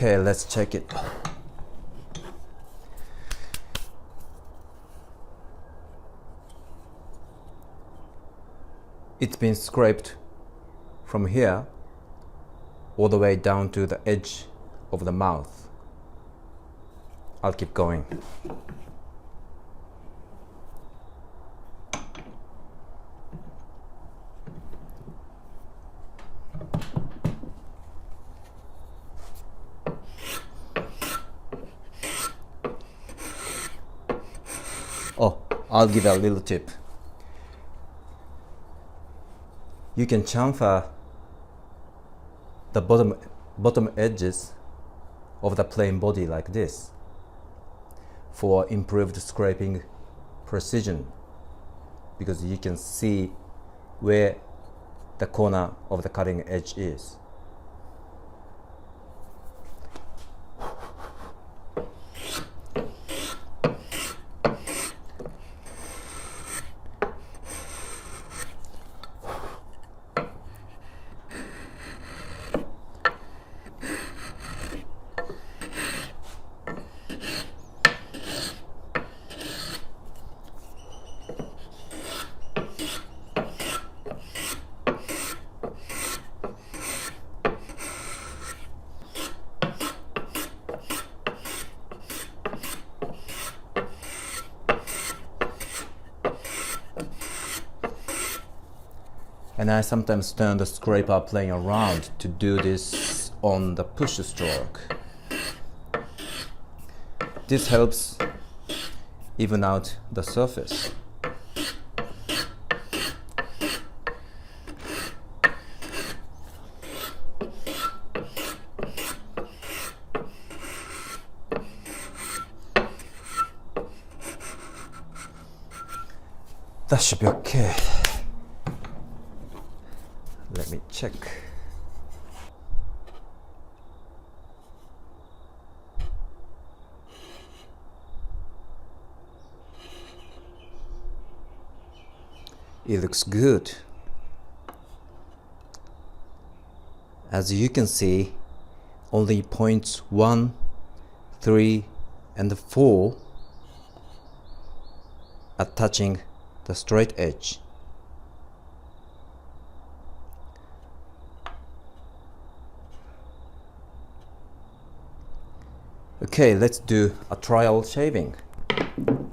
Okay, let's check it. It's been scraped from here all the way down to the edge of the mouth. I'll keep going. Oh, I'll give a little tip. You can chamfer the bottom edges of the plain body like this for improved scraping precision, because you can see where the corner of the cutting edge is. And I sometimes turn the scraper plane around to do this on the push stroke. This helps even out the surface. That should be okay. Let me check. It looks good. As you can see, only points 1, 3, and 4 are touching the straight edge. Okay, let's do a trial shaving.